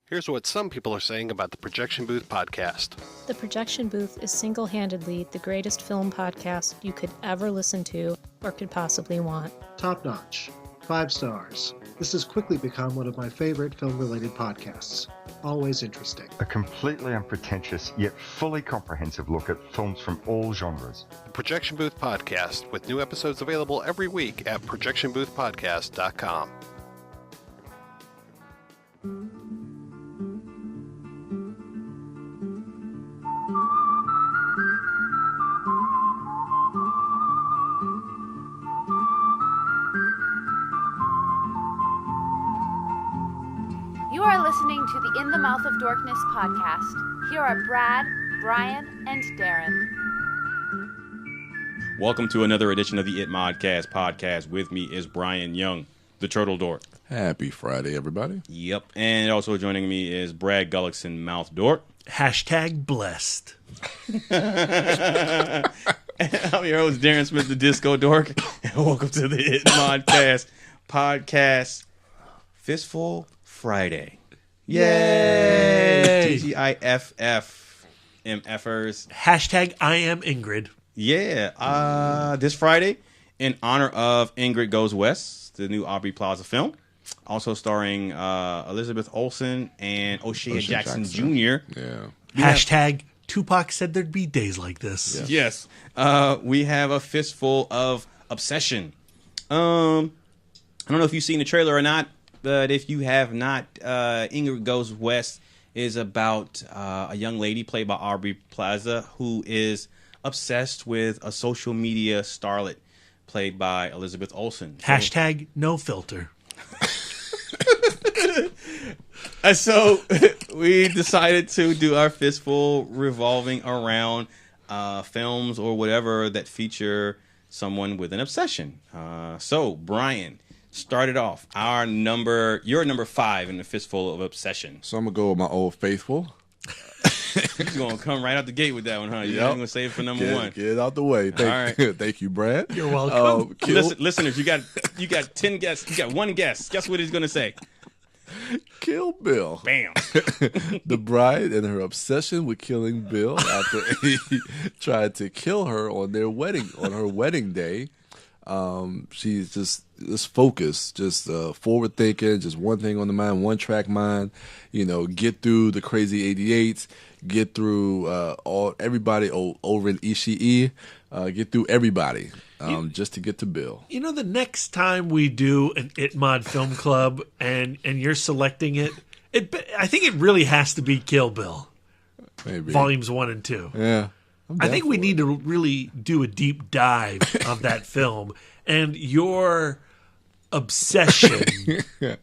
Here's what some people are saying about the Projection Booth podcast. The Projection Booth is single-handedly the greatest film podcast you could ever listen to or could possibly want. Top notch. 5 stars. This has quickly become one of my favorite film-related podcasts. Always interesting. A completely unpretentious yet fully comprehensive look at films from all genres. The Projection Booth podcast, with new episodes available every week at projectionboothpodcast.com. You are listening to the In the Mouth of Dorkness podcast. Here are Brad, Brian, and Darren. Welcome to another edition of the It Modcast podcast. With me is Brian Young, the Turtle Dork. Happy Friday, everybody. Yep. And also joining me is Brad Gullickson, Mouth Dork. Hashtag blessed. And I'm your host, Darren Smith, the Disco Dork. And welcome to the It Modcast podcast. Fistful Friday. Yay! TGIFF. MFers. Hashtag I am Ingrid. Yeah. This Friday, in honor of Ingrid Goes West, the new Aubrey Plaza film. Also starring Elizabeth Olsen and O'Shea Jackson Jr. Yeah. Hashtag Tupac said there'd be days like this. Yes. We have a fistful of obsession. I don't know if you've seen the trailer or not, but if you have not, Ingrid Goes West is about a young lady played by Aubrey Plaza who is obsessed with a social media starlet played by Elizabeth Olsen. Hashtag no filter. So we decided to do our fistful revolving around films or whatever that feature someone with an obsession. So Brian started off your number 5 in the fistful of obsession. So I'm going to go with my old faithful. You're going to come right out the gate with that one, huh? You're going to save it for number 1. Get it out the way. Thank you, Brad. You're welcome. Listeners, you got 10 guesses. You got one guess. Guess what he's going to say? Kill Bill. Bam. The bride and her obsession with killing Bill after he tried to kill her on her wedding day. She's just focused, just forward thinking, just one thing on the mind, one track mind. Get through the crazy 88s, get through everybody over in Ishii, get through everybody just to get to Bill. The next time we do an It Mod Film Club and you're selecting it, I think it really has to be Kill Bill. Maybe. Volumes 1 and 2. Yeah. I think we need to really do a deep dive of that film and your obsession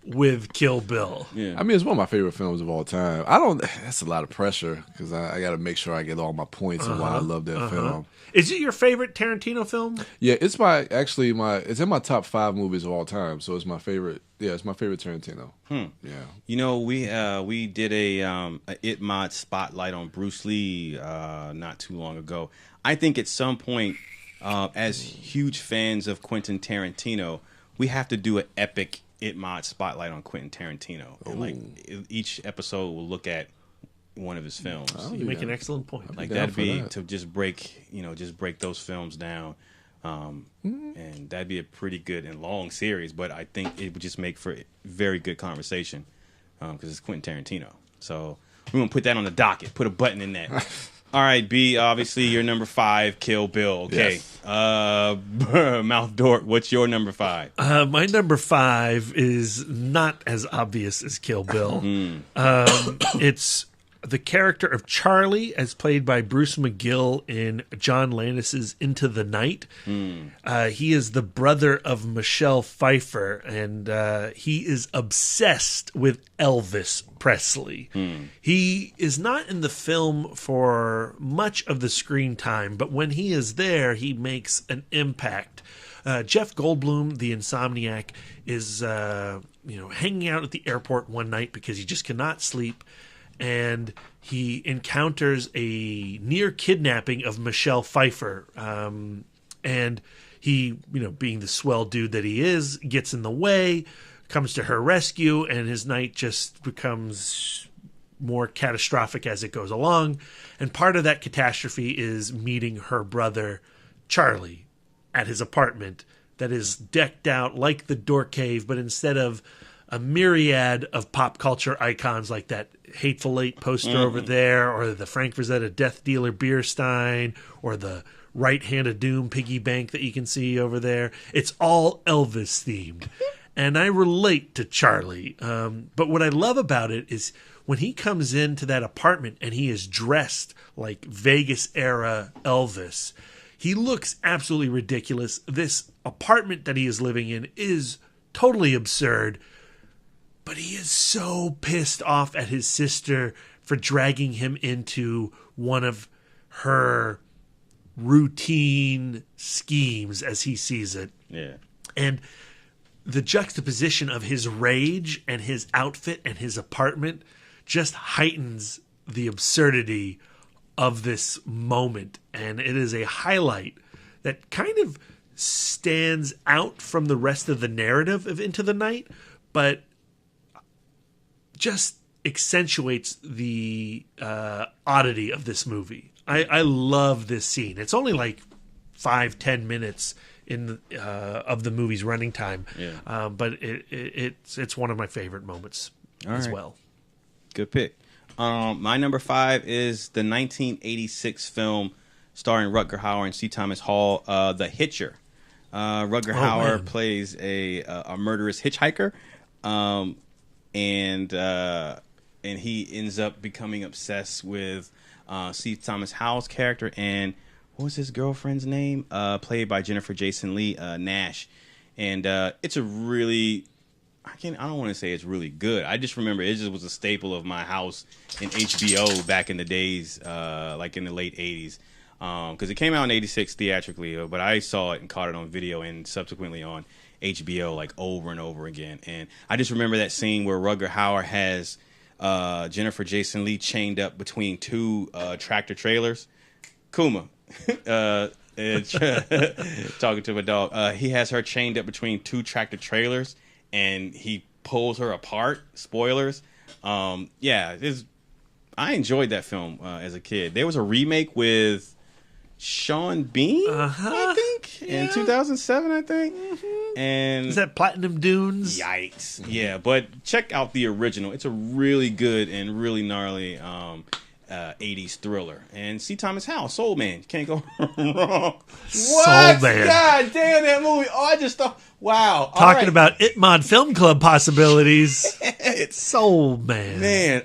with Kill Bill. Yeah. I mean, it's one of my favorite films of all time. That's a lot of pressure because I got to make sure I get all my points on why I love that film. Is it your favorite Tarantino film? Yeah, it's it's in my top 5 movies of all time. So it's my favorite. Yeah, it's my favorite Tarantino. Yeah. We did a It Mod spotlight on Bruce Lee not too long ago. I think at some point, as huge fans of Quentin Tarantino, we have to do an epic It Mod spotlight on Quentin Tarantino. And each episode will look at one of his films. You make an excellent point. That'd be to just break those films down. And that'd be a pretty good and long series, but I think it would just make for a very good conversation because it's Quentin Tarantino. So we're going to put that on the docket, put a button in that. All right, B, obviously you're number 5, Kill Bill. Okay. Yes. Mouth Dork, what's your number 5? My number 5 is not as obvious as Kill Bill. It's the character of Charlie, as played by Bruce McGill in John Landis's Into the Night. He is the brother of Michelle Pfeiffer, and he is obsessed with Elvis Presley. He is not in the film for much of the screen time, but when he is there, he makes an impact. Jeff Goldblum, the insomniac, is hanging out at the airport one night because he just cannot sleep. And he encounters a near kidnapping of Michelle Pfeiffer. And he, being the swell dude that he is, gets in the way, comes to her rescue, and his night just becomes more catastrophic as it goes along. And part of that catastrophe is meeting her brother, Charlie, at his apartment that is decked out like the Dork Cave, but instead of a myriad of pop culture icons like that Hateful Eight poster over there, or the Frank Frazetta Death Dealer beer stein, or the Right Hand of Doom piggy bank that you can see over there. It's all Elvis themed. And I relate to Charlie. But what I love about it is when he comes into that apartment and he is dressed like Vegas era Elvis, he looks absolutely ridiculous. This apartment that he is living in is totally absurd. But he is so pissed off at his sister for dragging him into one of her routine schemes, as he sees it. Yeah. And the juxtaposition of his rage and his outfit and his apartment just heightens the absurdity of this moment. And it is a highlight that kind of stands out from the rest of the narrative of Into the Night, but just accentuates the oddity of this movie. I love this scene. It's only like 5-10 minutes of the movie's running time, but it's one of my favorite moments as well. Good pick. My number 5 is the 1986 film starring Rutger Hauer and C. Thomas Hall, The Hitcher. Rutger Hauer plays a murderous hitchhiker. And he ends up becoming obsessed with C. Thomas Howell's character, and what was his girlfriend's name? Played by Jennifer Jason Leigh, Nash. And it's a really, I don't want to say it's really good. I just remember it just was a staple of my house in HBO back in the days, like in the late 80s. Because it came out in 86 theatrically, but I saw it and caught it on video and subsequently on HBO like over and over again. And I just remember that scene where Rutger Hauer has Jennifer Jason Leigh chained up between two tractor trailers. Kuma, talking to my dog. He has her chained up between two tractor trailers and he pulls her apart. Spoilers. I enjoyed that film as a kid. There was a remake with Sean Bean, I think, in 2007, I think. And is that Platinum Dunes? Yikes. Yeah, but check out the original. It's a really good and really gnarly 80s thriller. And C. Thomas Howell, Soul Man. Can't go wrong. Soul Man. God damn that movie. Oh, I just thought, wow. Talking about Itmod Film Club possibilities. Soul Man. Man,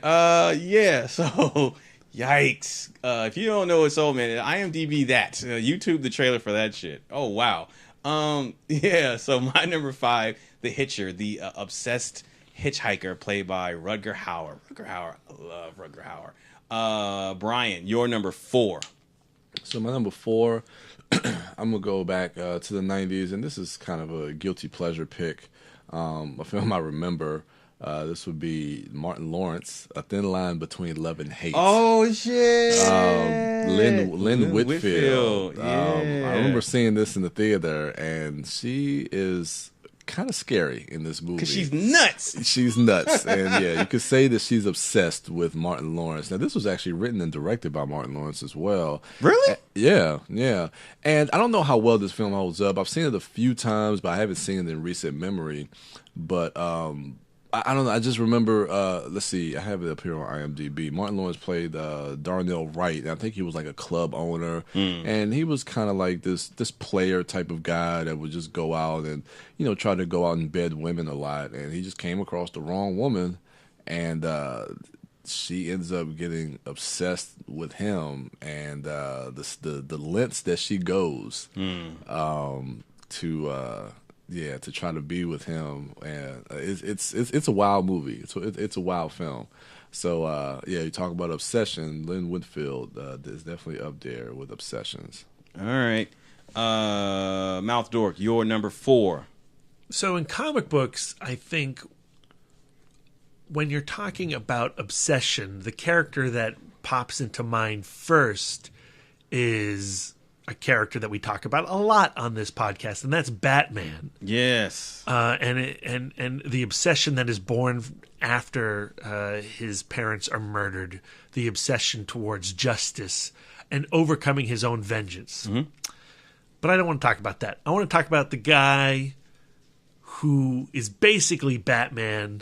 so... Yikes. If you don't know what Soul Man is, IMDb that. YouTube the trailer for that shit. Oh, wow. So my number 5, The Hitcher, the obsessed hitchhiker played by Rutger Hauer. I love Rutger Hauer. Brian, your number 4. So my number 4, I'm going to go back to the 90s, and this is kind of a guilty pleasure pick. A film I remember. This would be Martin Lawrence, A Thin Line Between Love and Hate. Oh, shit. Lynn Whitfield. Yeah. I remember seeing this in the theater, and she is kind of scary in this movie. Because she's nuts. She's nuts. And yeah, you could say that she's obsessed with Martin Lawrence. Now, this was actually written and directed by Martin Lawrence as well. Really? Yeah. And I don't know how well this film holds up. I've seen it a few times, but I haven't seen it in recent memory. But I don't know. I just remember, let's see, I have it up here on IMDb. Martin Lawrence played Darnell Wright. And I think he was like a club owner. And he was kind of like this player type of guy that would just go out and, try to go out and bed women a lot. And he just came across the wrong woman. And she ends up getting obsessed with him. And the lengths that she goes to try to be with him, and it's a wild movie. It's a wild film. So you talk about obsession. Lynn Whitfield is definitely up there with obsessions. All right, Mouth Dork, your number 4. So in comic books, I think when you're talking about obsession, the character that pops into mind first is a character that we talk about a lot on this podcast, and that's Batman. Yes. And the obsession that is born after his parents are murdered, the obsession towards justice and overcoming his own vengeance. Mm-hmm. But I don't want to talk about that. I want to talk about the guy who is basically Batman,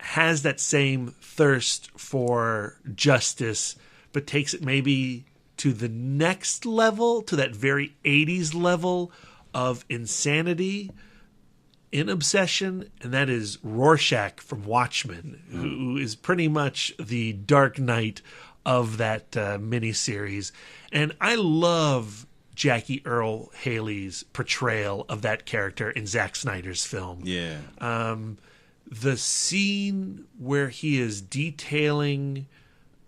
has that same thirst for justice, but takes it maybe to the next level, to that very 80s level of insanity in obsession, and that is Rorschach from Watchmen, who is pretty much the Dark Knight of that miniseries. And I love Jackie Earle Haley's portrayal of that character in Zack Snyder's film. Yeah. The scene where he is detailing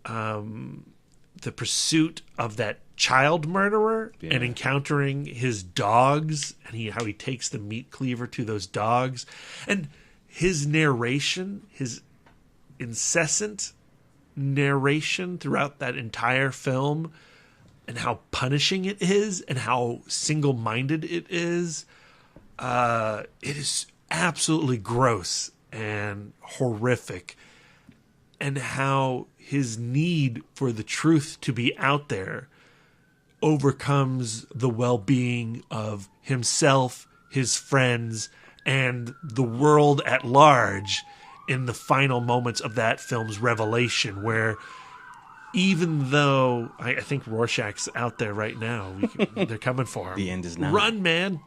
the pursuit of that child murderer and encountering his dogs, and how he takes the meat cleaver to those dogs, and his narration, his incessant narration throughout that entire film, and how punishing it is and how single-minded it is absolutely gross and horrific, and how his need for the truth to be out there overcomes the well-being of himself, his friends, and the world at large in the final moments of that film's revelation, where even though I think Rorschach's out there right now, they're coming for him. The end is now. Run, man.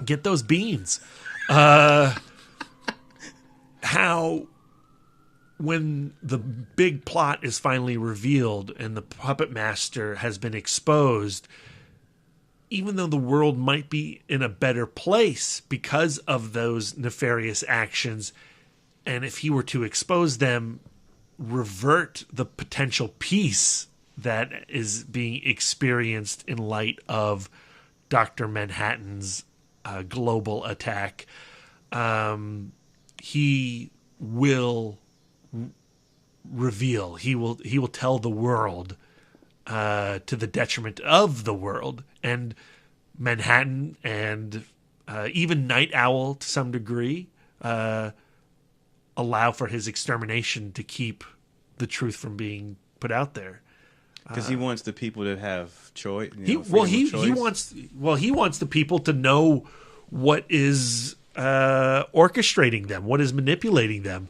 Get those beans. How when the big plot is finally revealed and the puppet master has been exposed, even though the world might be in a better place because of those nefarious actions, and if he were to expose them, revert the potential peace that is being experienced in light of Dr. Manhattan's global attack, he will reveal, he will tell the world to the detriment of the world, and Manhattan and even Night Owl to some degree allow for his extermination to keep the truth from being put out there. Because he wants the people to have choice. He wants the people to know what is orchestrating them, what is manipulating them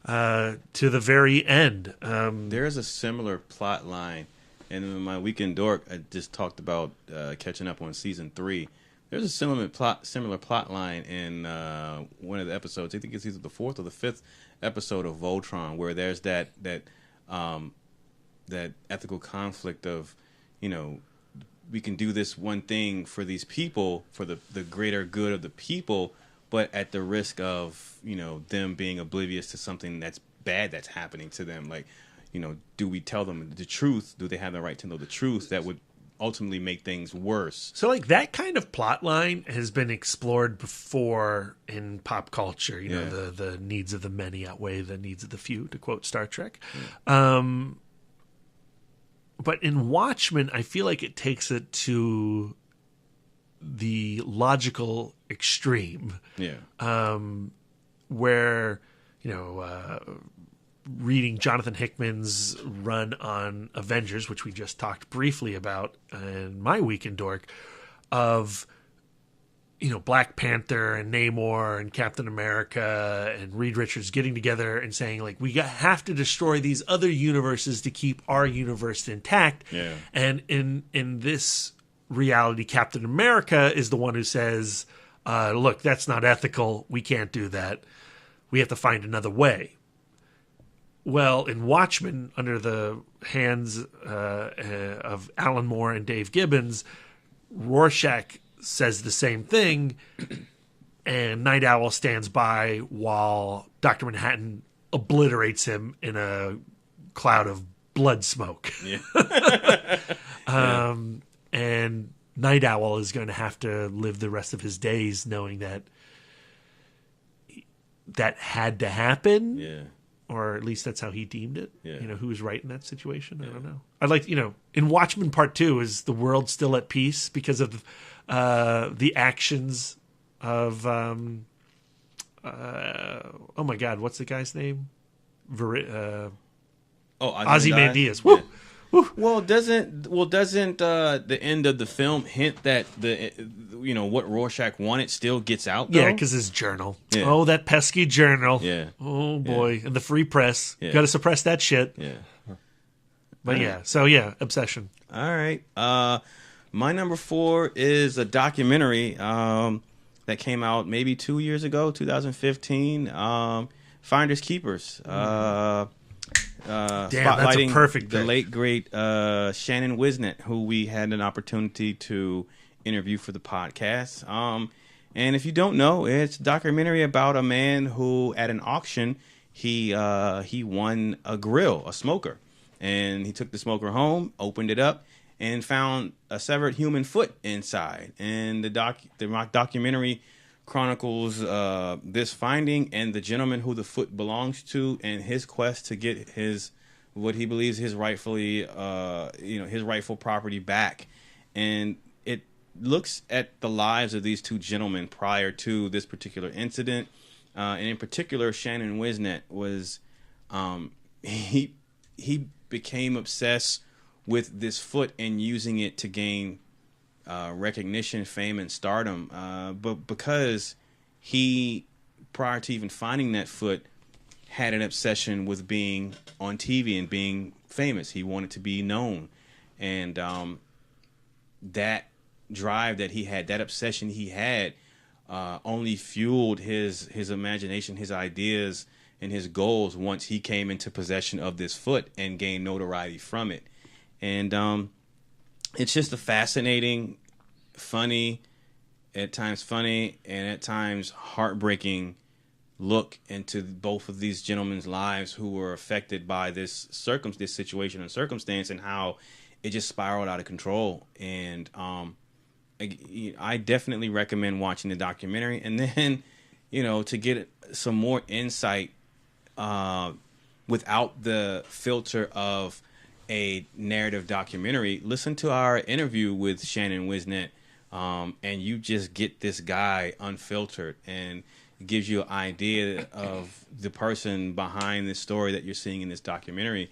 to the very end. There is a similar plot line, and in my Weekend Dork, I just talked about catching up on season 3. There's a similar plot line in one of the episodes. I think it's either the 4th or the 5th episode of Voltron, where there's that ethical conflict of, we can do this one thing for these people, for the greater good of the people, but at the risk of, them being oblivious to something that's bad that's happening to them. Like, do we tell them the truth? Do they have the right to know the truth that would ultimately make things worse? So, like, that kind of plot line has been explored before in pop culture. The needs of the many outweigh the needs of the few, to quote Star Trek. Yeah. But in Watchmen, I feel like it takes it to the logical extreme. Yeah. Where, reading Jonathan Hickman's run on Avengers, which we just talked briefly about in my Weekend Dork, of, Black Panther and Namor and Captain America and Reed Richards getting together and saying, like, we have to destroy these other universes to keep our universe intact. Yeah. And in this reality, Captain America is the one who says, look, that's not ethical. We can't do that. We have to find another way. Well, in Watchmen, under the hands of Alan Moore and Dave Gibbons, Rorschach says the same thing, and Night Owl stands by while Dr. Manhattan obliterates him in a cloud of blood smoke. Yeah. And Night Owl is going to have to live the rest of his days knowing that had to happen. Yeah. or at least that's how he deemed it. Yeah. Who was right in that situation? I don't know. I'd like, in Watchmen Part 2, is the world still at peace because of the actions of, oh my God, what's the guy's name? Ozymandias. Woo! Yeah. Well, doesn't the end of the film hint that what Rorschach wanted still gets out? Though? Yeah, because his journal. Yeah. Oh, that pesky journal. Yeah. Oh boy, and the free press. Yeah. Got to suppress that shit. Yeah. But Obsession. All right. My number 4 is a documentary that came out maybe 2 years ago, 2015. Finders Keepers. Damn, that's a spotlighting perfect the pick. late great Shannon Wisnett, who we had an opportunity to interview for the podcast. And if you don't know, it's a documentary about a man who, at an auction, he won a grill, a smoker, and he took the smoker home, opened it up, and found a severed human foot inside. And the documentary chronicles this finding and the gentleman who the foot belongs to, and his quest to get what he believes his his rightful property back. And it looks at the lives of these two gentlemen prior to this particular incident. And in particular, Shannon Wisnett was he became obsessed with this foot and using it to gain recognition, fame, and stardom. But because he, prior to even finding that foot, had an obsession with being on TV and being famous. He wanted to be known. And that drive that he had, that obsession he had, only fueled his imagination, his ideas, and his goals once he came into possession of this foot and gained notoriety from it. And it's just a fascinating, funny, at times funny, and at times heartbreaking look into both of these gentlemen's lives who were affected by this situation and circumstance, and how it just spiraled out of control. And I definitely recommend watching the documentary, and then to get some more insight without the filter of a narrative documentary. Listen to our interview with Shannon Wisnett, and you just get this guy unfiltered, and it gives you an idea of the person behind this story that you're seeing in this documentary.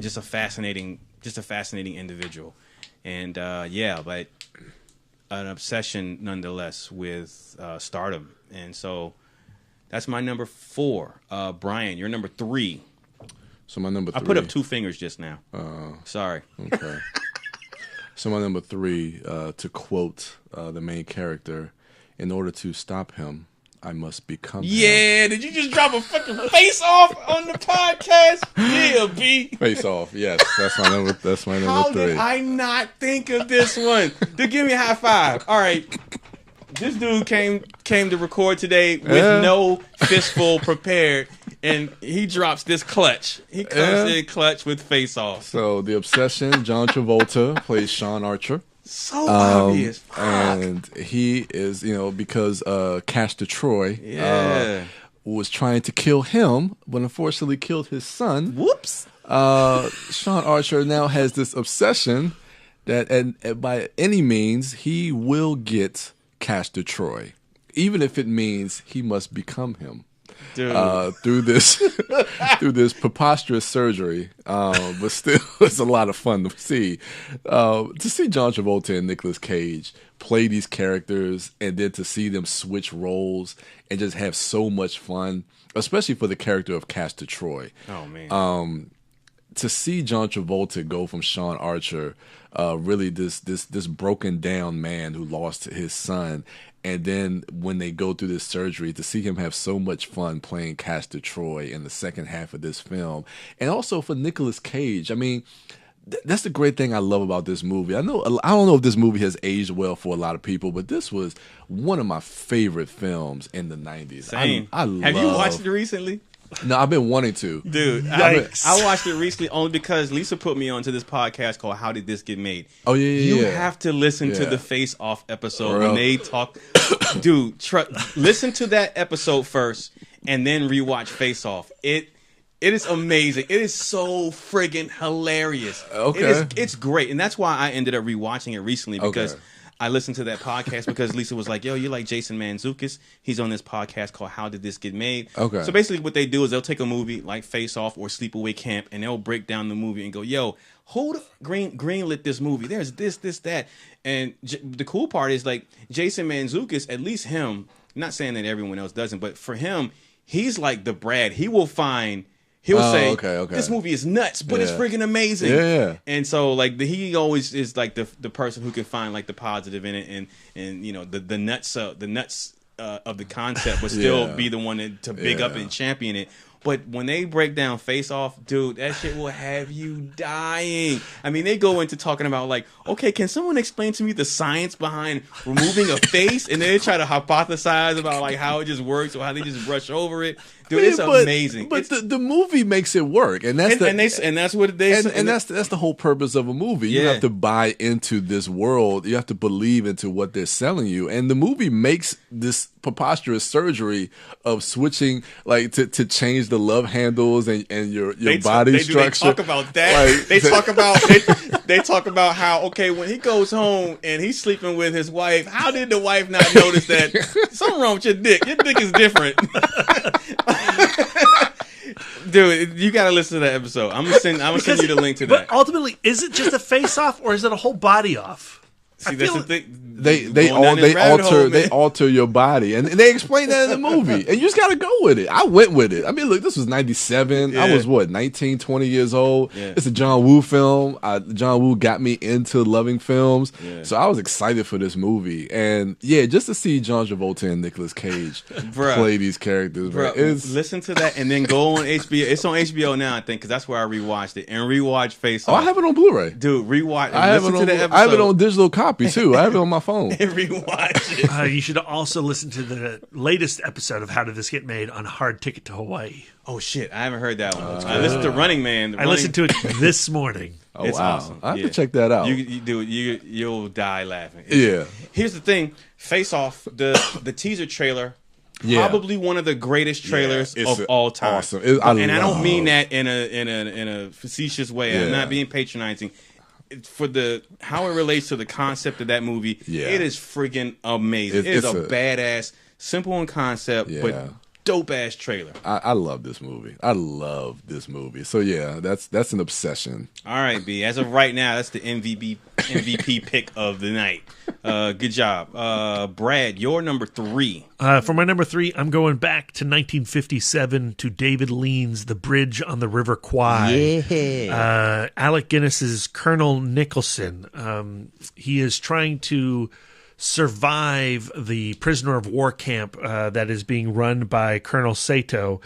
Just a fascinating individual, and but an obsession nonetheless with stardom. And so that's my number 4. Brian, you're number 3. So my number 3. I put up 2 fingers just now. Sorry. Okay. So my number 3, to quote the main character, in order to stop him, I must become him. Yeah, did you just drop a fucking face off on the podcast? Yeah, B. Face off, yes. That's my number 3. How did I not think of this one? Dude, give me a high five. All right. This dude came to record today with no fistful prepared, and he drops this clutch. He comes in clutch with face off. So the obsession, John Travolta plays Sean Archer. So obvious. Fuck. And he is, because Castor Troy was trying to kill him, but unfortunately killed his son. Whoops. Sean Archer now has this obsession that and by any means he will get Castor Troy, even if it means he must become him. Through this preposterous surgery, but still it's a lot of fun to see. To see John Travolta and Nicolas Cage play these characters, and then to see them switch roles and just have so much fun, especially for the character of Castor Troy. Oh man. To see John Travolta go from Sean Archer, really this broken down man who lost his son, and then when they go through this surgery, to see him have so much fun playing Castor Troy in the second half of this film, and also for Nicolas Cage. I mean, that's the great thing I love about this movie. I don't know if this movie has aged well for a lot of people, but this was one of my favorite films in the 90s. Same. Have you watched it recently? No, I've been wanting to. Dude, I watched it recently only because Lisa put me onto this podcast called How Did This Get Made? Oh, yeah. You have to listen to the Face Off episode when they talk. Dude, listen to that episode first and then rewatch Face Off. It is amazing. It is so friggin' hilarious. Okay. It's great. And that's why I ended up rewatching it recently, because Okay. I listened to that podcast because Lisa was like, yo, you like Jason Mantzoukas? He's on this podcast called How Did This Get Made? Okay. So basically what they do is they'll take a movie like Face Off or Sleepaway Camp, and they'll break down the movie and go, yo, who greenlit this movie? There's this, that. And the cool part is, like, Jason Mantzoukas, at least him, not saying that everyone else doesn't, but for him, he's like the Brad. He'll say, okay. this movie is nuts, but it's Yeah. friggin' amazing. Yeah. And so, like, he always is like the person who can find like the positive in it, and you know the nuts of the concept, but still Yeah. be the one to big up and champion it. But when they break down Face Off, dude, that shit will have you dying. I mean, they go into talking about, like, okay, can someone explain to me the science behind removing a face? And then they try to hypothesize about, like, how it just works or how they just brush over it. Dude, it's amazing. But the movie makes it work, and that's that's what they say. And that's the whole purpose of a movie. You Yeah. have to buy into this world. You have to believe into what they're selling you, and the movie makes this preposterous surgery of switching, like, to change the love handles and your body structure. They talk about that. Like, they talk about how, okay, when he goes home and he's sleeping with his wife, how did the wife not notice that something wrong with your dick? Your dick is different. Dude, you gotta listen to that episode. I'm gonna send you the link to that. But ultimately, is it just a face off or is it a whole body off? See, that's the thing. They alter your body, and they explain that in the movie, and you just got to go with it. I went with it. I mean, look, this was 97. Yeah. I was 19, 20 years old. Yeah. It's a John Woo film. John Woo got me into loving films, Yeah. so I was excited for this movie, and just to see John Travolta and Nicolas Cage play these characters. Listen to that and then go on HBO. It's on HBO now, I think, because that's where I rewatched it, and rewatch Face Off. I have it on Blu-ray. Dude, rewatch. I have it on digital copy too. I have it on my phone. Rewatch it. You should also listen to the latest episode of How Did This Get Made on Hard Ticket to Hawaii. Oh shit, I haven't heard that one. I listened to Running Man. I listened to it this morning. Oh, It's wow. awesome. I have to check that out. You'll die laughing. Here's the thing: Face Off, the teaser trailer. Probably one of the greatest trailers of all time. Awesome. I don't mean that in a facetious way. Yeah. I'm not being patronizing. For how it relates to the concept of that movie, it is freaking amazing. It is a badass, simple in concept, but dope ass trailer. I love this movie. So that's an obsession. All right, B. As of right now, that's the MVP pick of the night. Good job, Brad. Your number 3. For my number 3, I'm going back to 1957 to David Lean's The Bridge on the River Kwai. Yeah. Alec Guinness's Colonel Nicholson. He is trying to survive the prisoner of war camp that is being run by Colonel Sato.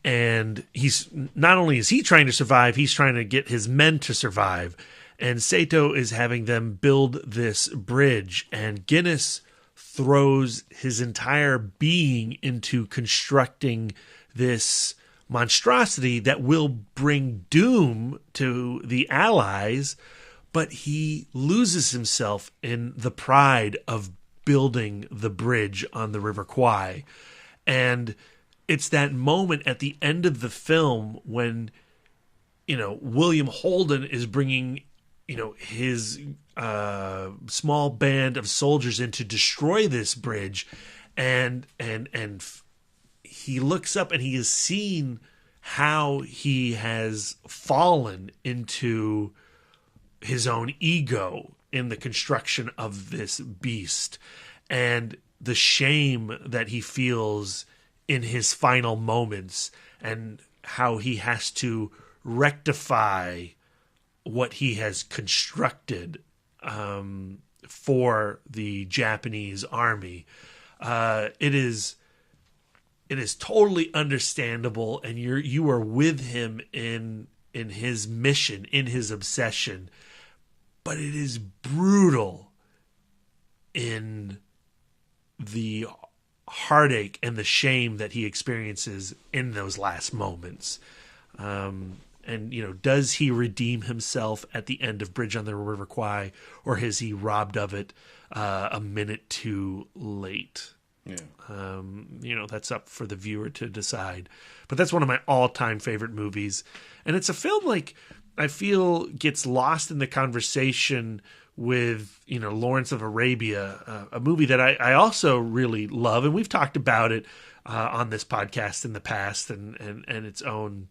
And he's not only is he trying to survive, he's trying to get his men to survive. And Sato is having them build this bridge, and Guinness throws his entire being into constructing this monstrosity that will bring doom to the Allies, but he loses himself in the pride of building the bridge on the River Kwai. And it's that moment at the end of the film when, William Holden is bringing, his small band of soldiers in to destroy this bridge, and he looks up and he has seen how he has fallen into his own ego in the construction of this beast, and the shame that he feels in his final moments, and how he has to rectify what he has constructed for the Japanese army. It is totally understandable, and you are with him in his mission, in his obsession, but it is brutal in the heartache and the shame that he experiences in those last moments. And, does he redeem himself at the end of Bridge on the River Kwai, or is he robbed of it a minute too late? Yeah. That's up for the viewer to decide. But that's one of my all-time favorite movies. And it's a film I feel gets lost in the conversation with, Lawrence of Arabia, a movie that I also really love. And we've talked about it on this podcast in the past and its own,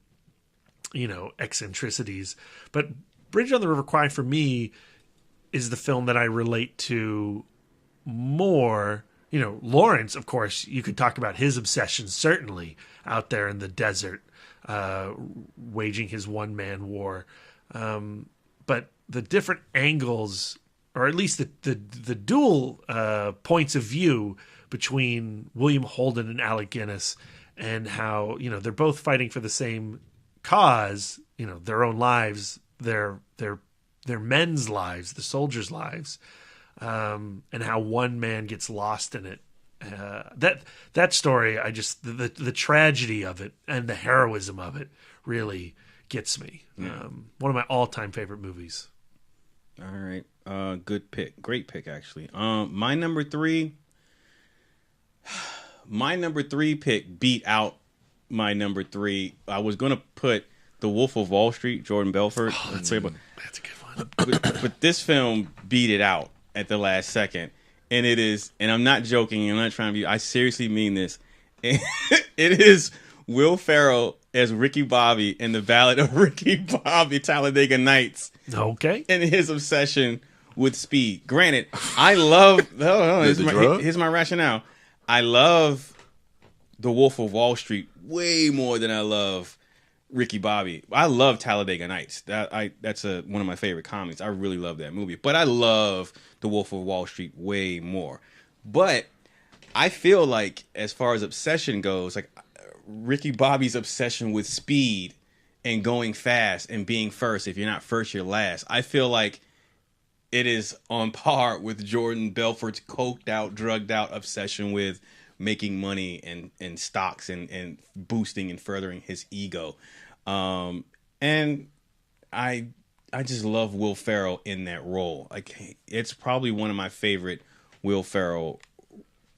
eccentricities. But Bridge on the River Kwai, for me, is the film that I relate to more. Lawrence, of course, you could talk about his obsession, certainly, out there in the desert, waging his one-man war. But the different angles, or at least the dual points of view between William Holden and Alec Guinness, and how, they're both fighting for the same cause, their own lives, their men's lives, the soldiers' lives, and how one man gets lost in it. That story, the tragedy of it and the heroism of it really gets me. One of my all-time favorite movies. All right. Good pick. Great pick, actually. My number three pick beat out my number three. I was going to put The Wolf of Wall Street, Jordan Belfort. Oh, that's a good one. But this film beat it out at the last second. And it is, and I'm not joking, I'm not trying to be, I seriously mean this. It is Will Ferrell as Ricky Bobby in The Ballad of Ricky Bobby, Talladega Nights. Okay. And his obsession with speed. Granted, I love, here's my rationale. I love The Wolf of Wall Street way more than I love Ricky Bobby. I love Talladega Nights. That's one of my favorite comedies. I really love that movie. But I love The Wolf of Wall Street way more. But I feel like, as far as obsession goes, like Ricky Bobby's obsession with speed and going fast and being first. If you're not first, you're last. I feel like it is on par with Jordan Belfort's coked out, drugged out obsession with making money and stocks and boosting and furthering his ego. And I just love Will Ferrell in that role. Like, it's probably one of my favorite Will Ferrell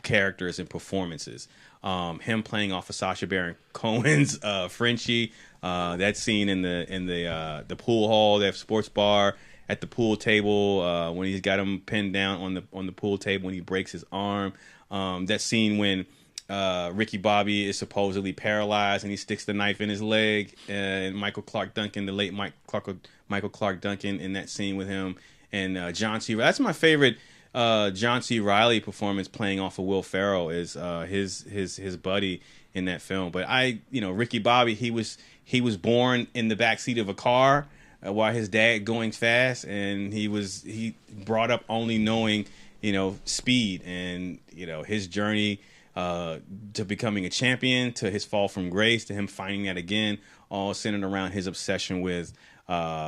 characters and performances. Him playing off of Sacha Baron Cohen's Frenchie. That scene in the pool hall, that sports bar at the pool table, when he's got him pinned down on the pool table when he breaks his arm. That scene when Ricky Bobby is supposedly paralyzed and he sticks the knife in his leg, and Michael Clark Duncan, the late Michael Clark Duncan, in that scene with him, and John C. That's my favorite John C. Reilly performance, playing off of Will Ferrell, is his buddy in that film. But Ricky Bobby, he was born in the backseat of a car while his dad going fast, and he brought up only knowing speed, and his journey to becoming a champion, to his fall from grace, to him finding that again, all centered around his obsession with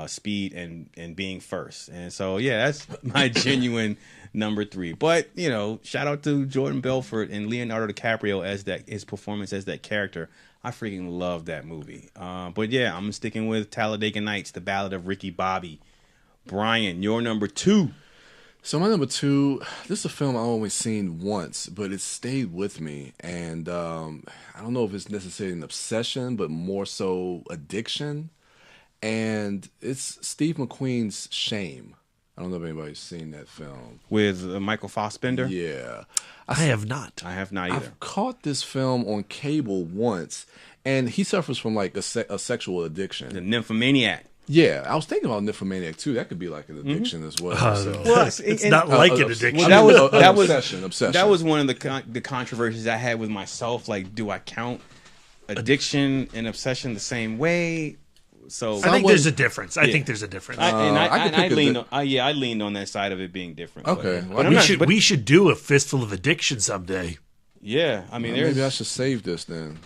speed and being first. And so, yeah, that's my genuine number three. But, shout out to Jordan Belfort and Leonardo DiCaprio as his performance as that character. I freaking love that movie. But yeah, I'm sticking with Talladega Nights, The Ballad of Ricky Bobby. Brian, your number two. So my number two, this is a film I've only seen once, but it stayed with me. And I don't know if it's necessarily an obsession, but more so addiction. And it's Steve McQueen's Shame. I don't know if anybody's seen that film. With Michael Fassbender? Yeah. I have not. I have not either. I've caught this film on cable once, and he suffers from like a sexual addiction. The nymphomaniac. Yeah, I was thinking about nymphomaniac too. That could be like an addiction as well. Well, it's not like an addiction. Well, that was obsession. That was one of the controversies I had with myself. Like, do I count addiction and obsession the same way? So I think there's a difference. I think there's a difference. I leaned on that side of it being different. Okay, but we should do a Fistful of Addiction someday. Yeah, I mean, maybe I should save this then.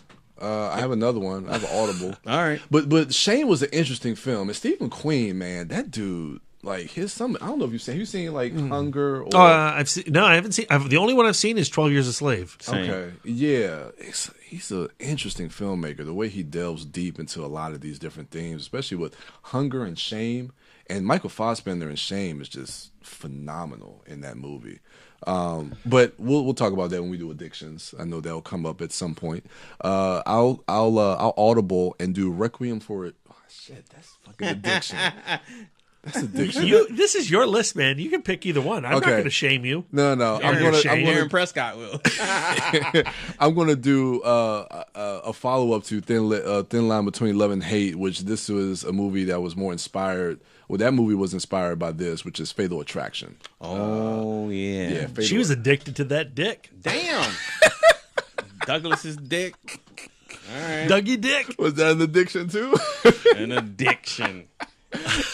I have another one. I have an Audible. All right. But Shane was an interesting film. And Steve McQueen, man, that dude, like his some. I don't know if you've seen like Hunger. Or... I've seen. No, I haven't seen. The only one I've seen is 12 Years a Slave. Same. Okay, yeah, he's an interesting filmmaker. The way he delves deep into a lot of these different themes, especially with Hunger and Shame, and Michael Fassbender in Shame is just phenomenal in that movie. But we'll talk about that when we do addictions. I know that'll come up at some point. I'll audible and do Requiem for it. Oh shit, that's fucking addiction. That's addiction. This is your list, man. You can pick either one. I'm not going to shame you. No. Aaron Prescott will. I'm going to do a follow up to Thin Line Between Love and Hate, which this was a movie that was more inspired. Well, that movie was inspired by this, which is Fatal Attraction. Oh, yeah. She was addicted to that dick. Damn. Douglas's dick. All right. Dougie Dick. Was that an addiction, too? An addiction.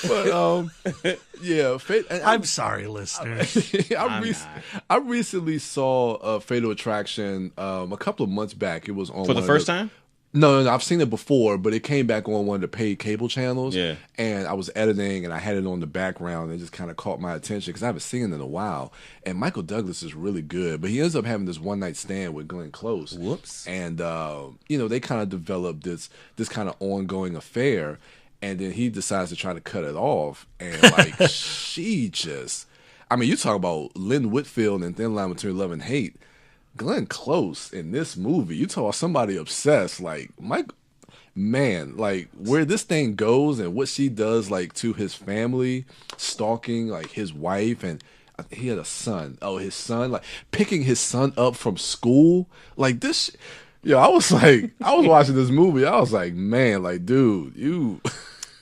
But, yeah. I'm sorry, listeners. I recently saw Fatal Attraction a couple of months back. It was on For the first time? No, I've seen it before, but it came back on one of the paid cable channels. Yeah. And I was editing, and I had it on the background, and it just kind of caught my attention because I haven't seen it in a while. And Michael Douglas is really good, but he ends up having this one-night stand with Glenn Close. Whoops. And, they kind of developed this kind of ongoing affair, and then he decides to try to cut it off. And, like, she just... I mean, you talk about Lynn Whitfield and Thin Line Between Love and Hate. Glenn Close in this movie, you talk about somebody obsessed, like man, like where this thing goes and what she does, like to his family, stalking like his wife, and he had a son. Oh, his son, like picking his son up from school, like this. I was watching this movie. I was like, man, like dude, you.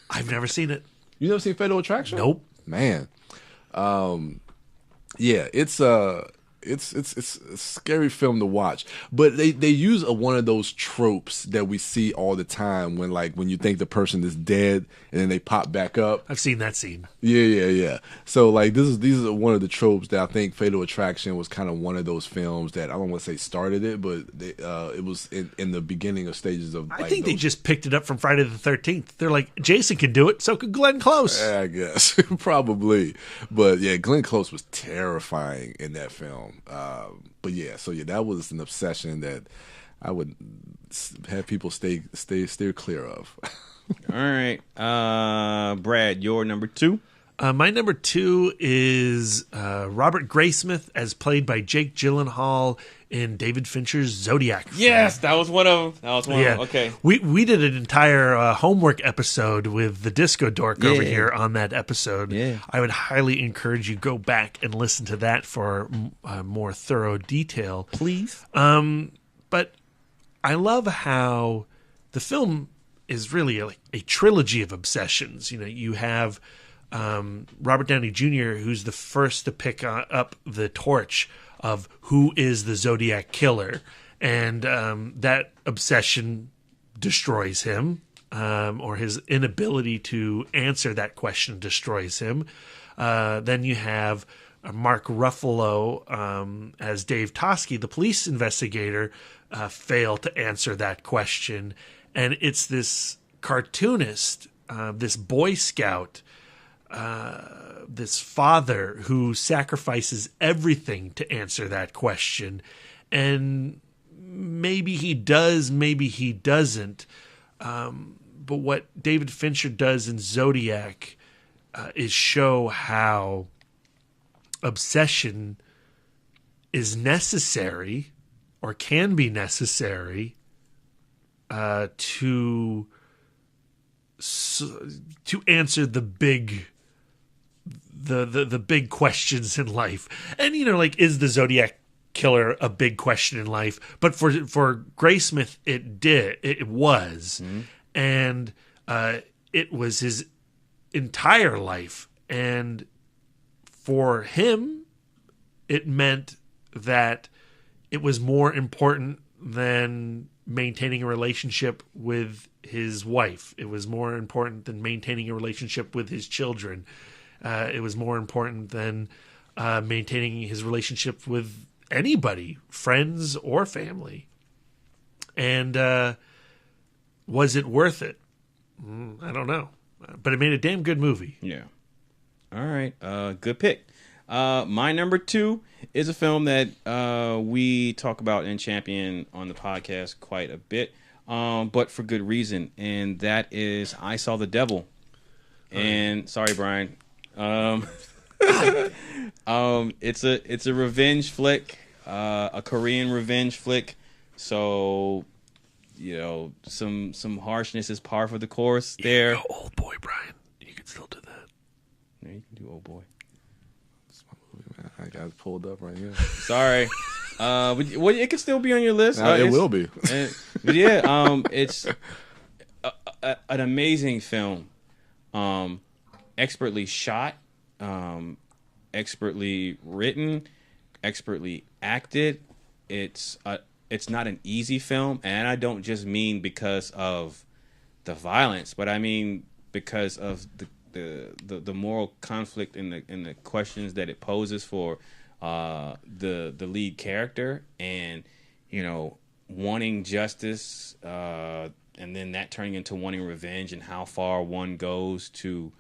I've never seen it. You never seen Fatal Attraction? Nope. Man, yeah, it's a scary film to watch, but they use one of those tropes that we see all the time when you think the person is dead and then they pop back up. I've seen that scene. Yeah. So like these are one of the tropes that I think Fatal Attraction was kind of one of those films that I don't want to say started it, but it was in the beginning of stages of. I think they just picked it up from Friday the 13th. They're like, Jason can do it, so could Glenn Close. I guess probably, but yeah, Glenn Close was terrifying in that film. But yeah, so yeah, that was an obsession that I would have people steer clear of. All right, Brad, your number 2. My number 2 is Robert Graysmith, as played by Jake Gyllenhaal in David Fincher's Zodiac film. Yes, that was one of them. Of them. Okay. We did an entire homework episode with the Disco Dork over here on that episode. Yeah. I would highly encourage you go back and listen to that for more thorough detail. Please. But I love how the film is really a trilogy of obsessions. You have Robert Downey Jr., who's the first to pick up the torch of who is the Zodiac Killer, and that obsession destroys him, or his inability to answer that question destroys him. Then you have Mark Ruffalo as Dave Toschi, the police investigator, fail to answer that question, and it's this cartoonist, this Boy Scout, this father who sacrifices everything to answer that question, and maybe he does, maybe he doesn't. But what David Fincher does in Zodiac is show how obsession is necessary, or can be necessary, to answer the big questions in life. And is the Zodiac Killer a big question in life? But for Graysmith, it was. Mm-hmm. And it was his entire life. And for him, it meant that it was more important than maintaining a relationship with his wife. It was more important than maintaining a relationship with his children. It was more important than maintaining his relationship with anybody, friends or family. And was it worth it? I don't know. But it made a damn good movie. Yeah. All right. Good pick. My number 2 is a film that we talk about and champion on the podcast quite a bit, but for good reason, and that is I Saw the Devil. And sorry, Brian. It's a revenge flick, a Korean revenge flick. So, some harshness is par for the course there. You can go Old Boy, Brian. You can still do that. Yeah, you can do Old Boy. That's my movie, man. I got it pulled up right here. Sorry. But it can still be on your list. It will be. But yeah, it's an amazing film. Expertly shot, expertly written, expertly acted. It's not an easy film, and I don't just mean because of the violence, but I mean because of the moral conflict and the questions that it poses for the lead character, and wanting justice, and then that turning into wanting revenge, and how far one goes to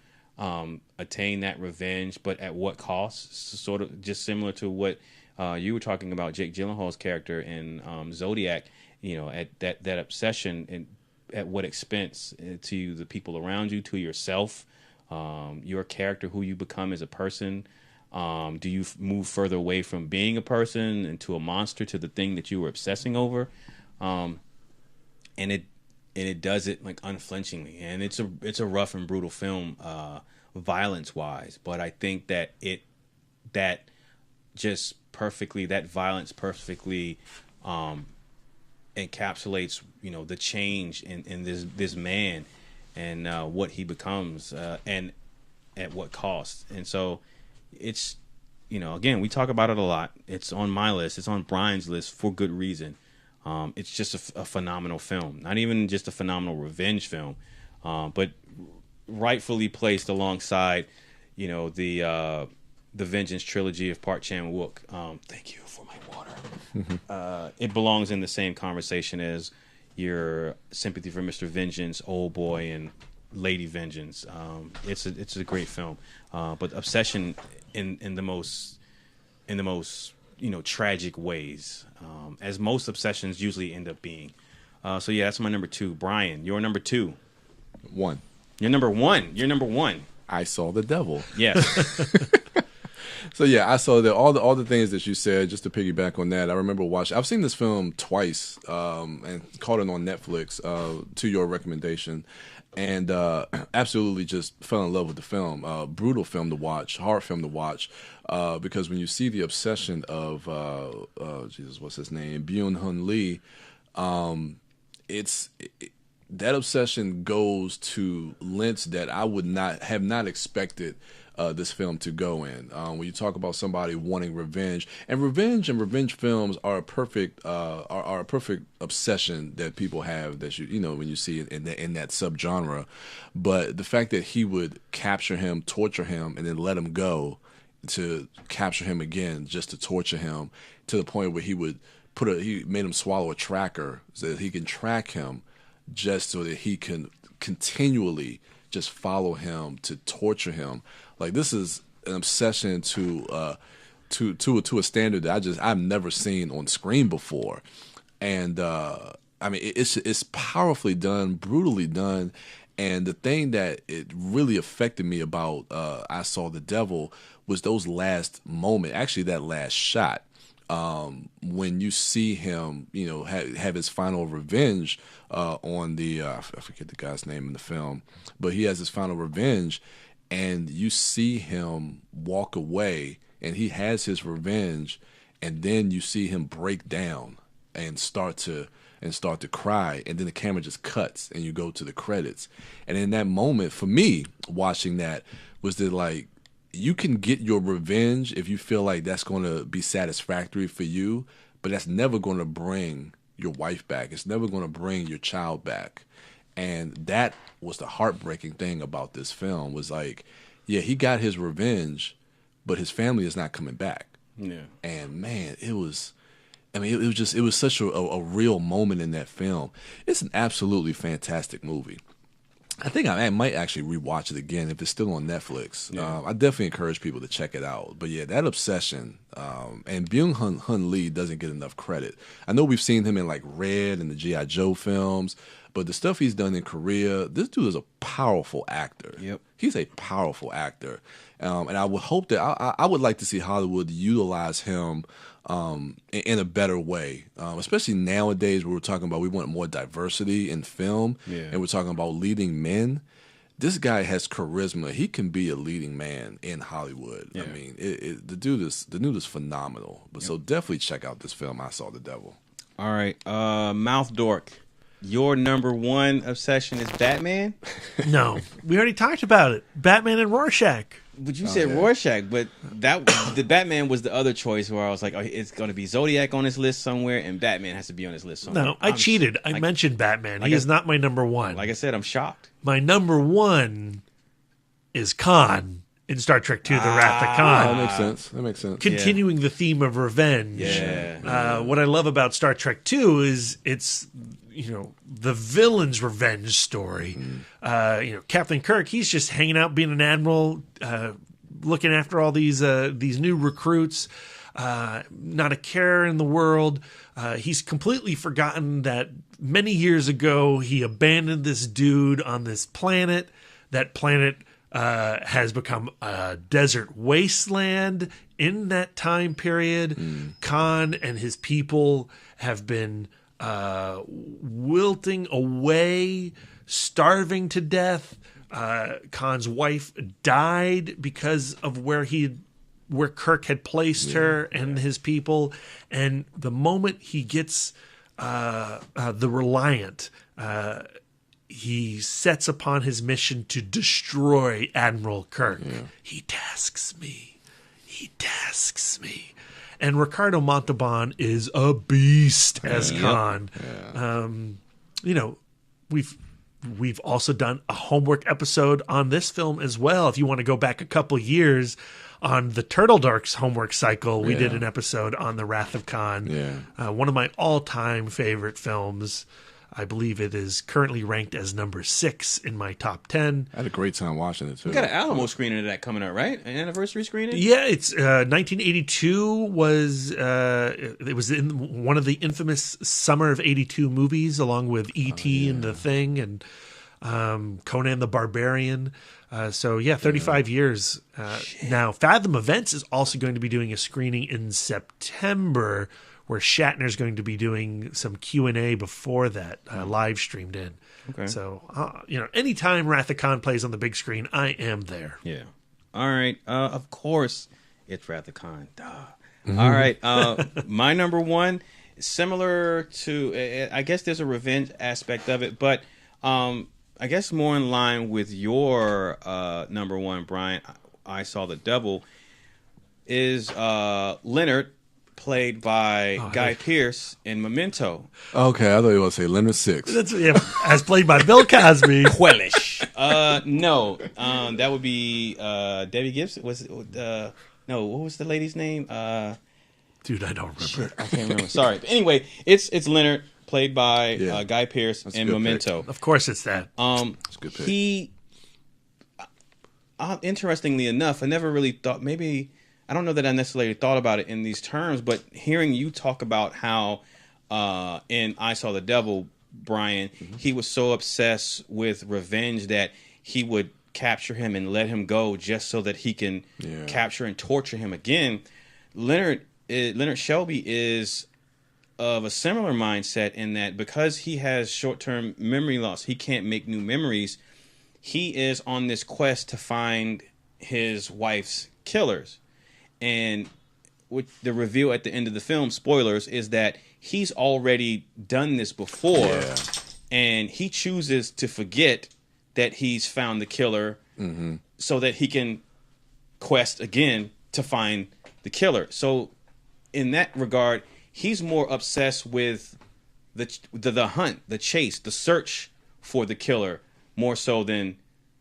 attain that revenge, but at what cost. Sort of just similar to what you were talking about, Jake Gyllenhaal's character in Zodiac. At that obsession, and at what expense to the people around you, to yourself, your character, who you become as a person. Do you move further away from being a person into a monster, to the thing that you were obsessing over? And it does it like unflinchingly, and it's a rough and brutal film, violence wise. But I think that that violence perfectly encapsulates the change in this man, and what he becomes, and at what cost. And so it's again, we talk about it a lot. It's on my list. It's on Brian's list for good reason. It's just a phenomenal film. Not even just a phenomenal revenge film, but rightfully placed alongside, the Vengeance trilogy of Park Chan-wook. Thank you for my water. It belongs in the same conversation as your Sympathy for Mr. Vengeance, Old Boy, and Lady Vengeance. It's a great film, but obsession in the most tragic ways, as most obsessions usually end up being. So yeah, that's my number 2. Brian, your number 2. 1. Your number 1. Your number 1. I Saw the Devil. Yes. So yeah, I saw all the things that you said. Just to piggyback on that, I remember watching. I've seen this film twice, and caught it on Netflix to your recommendation, and absolutely just fell in love with the film. Brutal film to watch, hard film to watch, because when you see the obsession of Jesus, what's his name, Byung-hun Lee, that obsession goes to lengths that I would not have expected this film to go in. When you talk about somebody wanting revenge, and revenge films are a perfect obsession that people have, that when you see it in that subgenre. But the fact that he would capture him, torture him, and then let him go to capture him again, just to torture him, to the point where he made him swallow a tracker so that he can track him, just so that he can continually just follow him, to torture him. Like, this is an obsession to a standard that I've never seen on screen before. And I mean, it's powerfully done, brutally done. And the thing that it really affected me about I Saw the Devil was those last moments, actually that last shot, when you see him, have his final revenge on the I forget the guy's name in the film, but he has his final revenge, and you see him walk away, and he has his revenge, and then you see him break down and start to cry, and then the camera just cuts, and you go to the credits. And in that moment, for me, watching that, was that, like, you can get your revenge if you feel like that's going to be satisfactory for you, but that's never going to bring your wife back. It's never going to bring your child back. And that was the heartbreaking thing about this film, was like, yeah, he got his revenge, but his family is not coming back. Yeah. And man, it was such a real moment in that film. It's an absolutely fantastic movie. I think I might actually rewatch it again if it's still on Netflix. Yeah. I definitely encourage people to check it out. But yeah, that obsession, and Byung-hun Lee doesn't get enough credit. I know we've seen him in like Red and the G.I. Joe films, but the stuff he's done in Korea, this dude is a powerful actor. Yep. He's a powerful actor. And I would hope that I would like to see Hollywood utilize him in a better way, especially nowadays where we're talking about we want more diversity in film, and we're talking about leading men. This guy has charisma. He can be a leading man in Hollywood. Yeah. I mean, the dude is phenomenal. But so definitely check out this film, I Saw the Devil. All right, Mouth Dork. Your number one obsession is Batman? No, we already talked about it. Batman and Rorschach. But you said Rorschach, but the Batman was the other choice where I was like, oh, it's going to be Zodiac on this list somewhere, and Batman has to be on this list somewhere. No, I cheated. I mentioned Batman. He is not my number one. Like I said, I'm shocked. My number one is Khan in Star Trek II: The Wrath of Khan. That makes sense. Continuing the theme of revenge. What I love about Star Trek II is it's the villain's revenge story. Captain Kirk, he's just hanging out, being an admiral, looking after all these new recruits. Not a care in the world. He's completely forgotten that many years ago he abandoned this dude on this planet. That planet has become a desert wasteland in that time period. Khan and his people have been wilting away, starving to death. Khan's wife died because of where Kirk had placed her and his people. And the moment he gets the Reliant, he sets upon his mission to destroy Admiral Kirk. He tasks me. And Ricardo Montalban is a beast as Khan. We've also done a homework episode on this film as well. If you want to go back a couple years on the Turtle Darks homework cycle, we did an episode on The Wrath of Khan. One of my all-time favorite films. I believe it is currently ranked as number 6 in my top 10. I had a great time watching it too. We got an Alamo screening of that coming up, right? An anniversary screening? Yeah, it's 1982 was it was in one of the infamous Summer of '82 movies, along with E.T. and The Thing and Conan the Barbarian. 35 years now. Fathom Events is also going to be doing a screening in September, where Shatner's going to be doing some Q&A before that, live streamed in. Okay. So, anytime Wrath of Khan plays on the big screen, I am there. Yeah. All right. Of course, it's Wrath of Khan. Duh. All right. My number one, similar to, I guess there's a revenge aspect of it, but I guess more in line with your number one, Brian, I Saw the Devil, is Leonard, played by Guy Pearce in Memento. Okay, I thought you were going to say Leonard Six. That's, as played by Bill Cosby. Quellish. No, that would be Debbie Gibson. No, what was the lady's name? Dude, I don't remember. Shit, I can't remember. Sorry. But anyway, it's Leonard, played by Guy Pearce in Memento. Pick. Of course it's that. That's a good pick. Interestingly enough, I never really thought, maybe, I don't know that I necessarily thought about it in these terms, but hearing you talk about how in I Saw the Devil, Brian, he was so obsessed with revenge that he would capture him and let him go just so that he can capture and torture him again. Leonard Shelby is of a similar mindset in that because he has short-term memory loss, he can't make new memories. He is on this quest to find his wife's killers. And with the reveal at the end of the film, spoilers, is that he's already done this before, and he chooses to forget that he's found the killer so that he can quest again to find the killer. So in that regard, he's more obsessed with the hunt, the chase, the search for the killer, more so than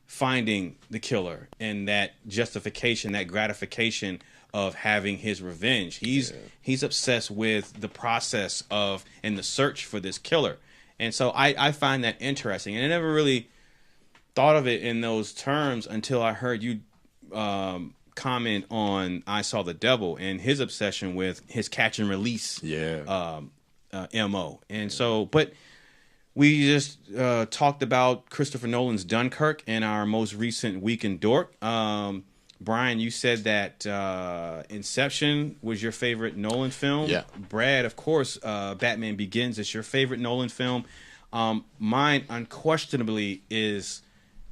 finding the killer and that justification, that gratification of having his revenge. He's obsessed with the process of and the search for this killer. And so I find that interesting. And it never really, thought of it in those terms until I heard you comment on I Saw the Devil and his obsession with his catch and release MO. And so, but we just talked about Christopher Nolan's Dunkirk in our most recent Week in Dork. Brian, you said that Inception was your favorite Nolan film. Yeah. Brad, of course, Batman Begins is your favorite Nolan film. Mine, unquestionably, is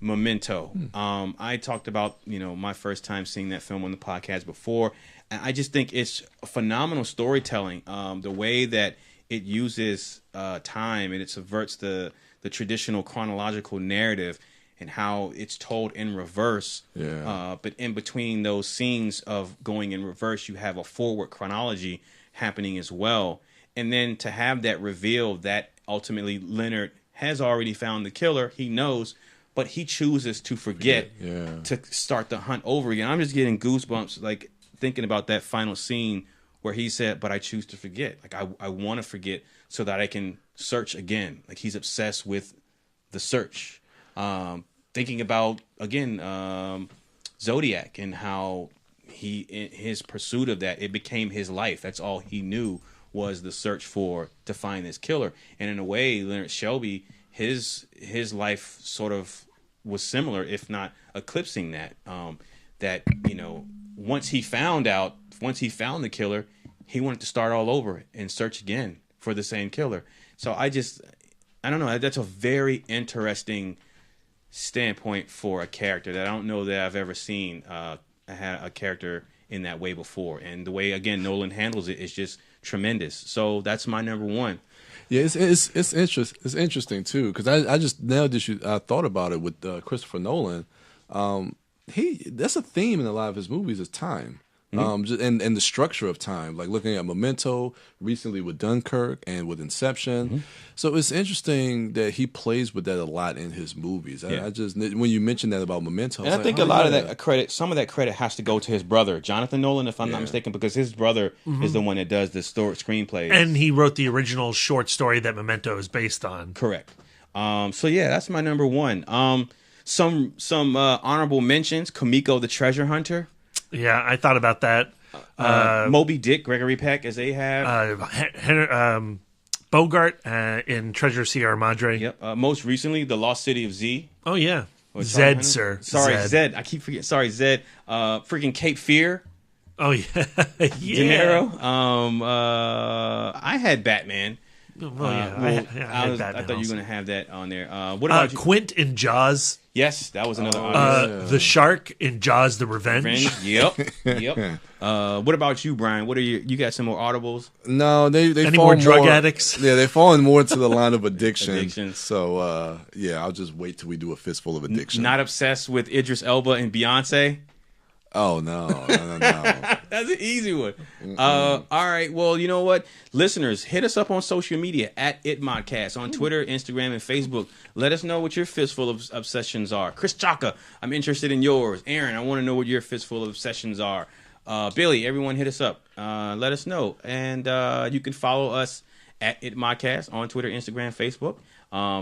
Memento. I talked about, my first time seeing that film on the podcast before, and I just think it's phenomenal storytelling. The way that it uses time and it subverts the traditional chronological narrative and how it's told in reverse. Yeah. But in between those scenes of going in reverse, you have a forward chronology happening as well. And then to have that reveal that ultimately Leonard has already found the killer, he knows, but he chooses to forget to start the hunt over again. I'm just getting goosebumps, like thinking about that final scene where he said, but I choose to forget. Like I want to forget so that I can search again. Like he's obsessed with the search. Thinking about, again, Zodiac and how in his pursuit of that, it became his life. That's all he knew was the search to find this killer. And in a way, Leonard Shelby, his life sort of was similar, if not eclipsing that. Once he found the killer, he wanted to start all over and search again for the same killer. So I don't know. That's a very interesting standpoint for a character that I don't know that I've ever seen had a character in that way before. And the way, again, Nolan handles it is just tremendous. So that's my number one. Yeah, it's interesting too, because I just now I thought about it with Christopher Nolan. That's a theme in a lot of his movies is time. And the structure of time, like looking at Memento recently with Dunkirk and with Inception. So it's interesting that he plays with that a lot in his movies. I just, when you mentioned that about Memento, and I think a lot of that credit, some of that credit has to go to his brother, Jonathan Nolan, if I'm not mistaken, because his brother is the one that does the screenplays. And he wrote the original short story that Memento is based on. Correct. So yeah, that's my number one. Some honorable mentions: Kamiko the Treasure Hunter. Yeah, I thought about that. Moby Dick, Gregory Peck, as they have. Bogart in Treasure of Sierra Madre. Yep. Most recently, The Lost City of Z. Oh, yeah. Zed, sir. Sorry, Zed. I keep forgetting. Sorry, Zed. Freaking Cape Fear. Oh, yeah. De Niro. I had Batman. Well, yeah. I thought you were going to have that on there. What about you? Quint in Jaws. Yes, that was another. The shark in Jaws: The Revenge. Yep. What about you, Brian? What are you got some more audibles? No, they any fall more drug addicts? Yeah, they're falling more into the line of addiction. Addiction. So I'll just wait till we do a Fistful of Addiction. Not obsessed with Idris Elba and Beyonce. Oh, no. That's an easy one. All right. Well, you know what? Listeners, hit us up on social media at ItModcast on Twitter, Instagram, and Facebook. Let us know what your Fistful of Obsessions are. Chris Chaka, I'm interested in yours. Aaron, I want to know what your Fistful of Obsessions are. Billy, everyone hit us up. Let us know. And you can follow us at ItModcast on Twitter, Instagram, Facebook.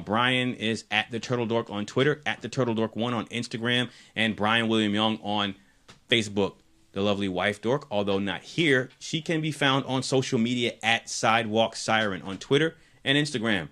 Brian is at The Turtle Dork on Twitter, at The Turtle Dork 1 on Instagram, and Brian William Young on Facebook. The lovely wife dork, although not here, she can be found on social media at Sidewalk Siren on Twitter and Instagram.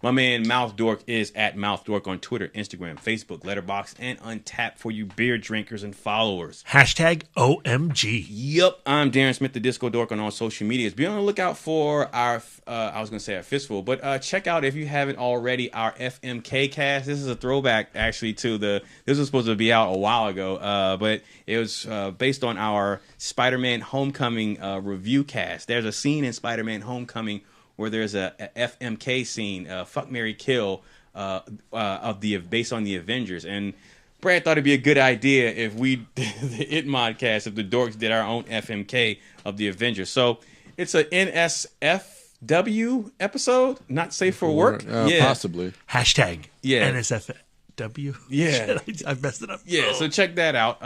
My man Mouth Dork is at Mouth Dork on Twitter, Instagram, Facebook, Letterboxd, and Untappd for you beer drinkers and followers. Hashtag OMG. Yep, I'm Darren Smith, the Disco Dork on all social medias. Be on the lookout for our, I was going to say our Fistful, but check out, if you haven't already, our FMK cast. This is a throwback, actually, to this was supposed to be out a while ago, but it was based on our Spider-Man Homecoming review cast. There's a scene in Spider-Man Homecoming where there's a FMK scene, Fuck, Marry, Kill, based on the Avengers. And Brad thought it'd be a good idea if we did the ItModcast, if the dorks did our own FMK of the Avengers. So it's a NSFW episode, not safe for work. Possibly. Hashtag Yeah. NSFW. Yeah. Shit, I messed it up. Yeah, so check that out.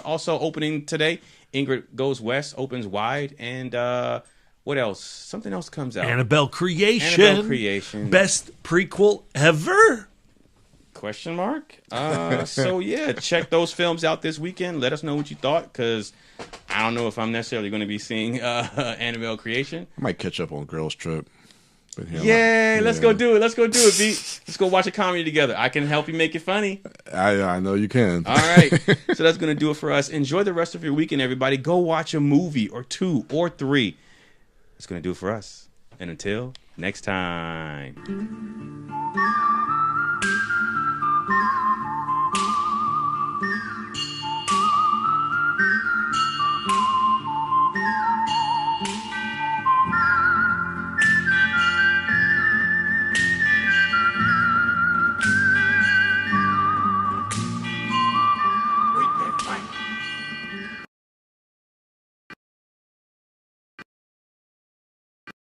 Also opening today, Ingrid Goes West opens wide, and what else? Something else comes out. Annabelle Creation. Annabelle Creation. Best prequel ever. Question mark? So yeah, check those films out this weekend. Let us know what you thought, because I don't know if I'm necessarily going to be seeing Annabelle Creation. I might catch up on Girls Trip. But Yay! Let's go do it. Let's go do it, B. Let's go watch a comedy together. I can help you make it funny. I know you can. All right. So that's going to do it for us. Enjoy the rest of your weekend, everybody. Go watch a movie or 2 or 3. That's going to do it for us. And until next time.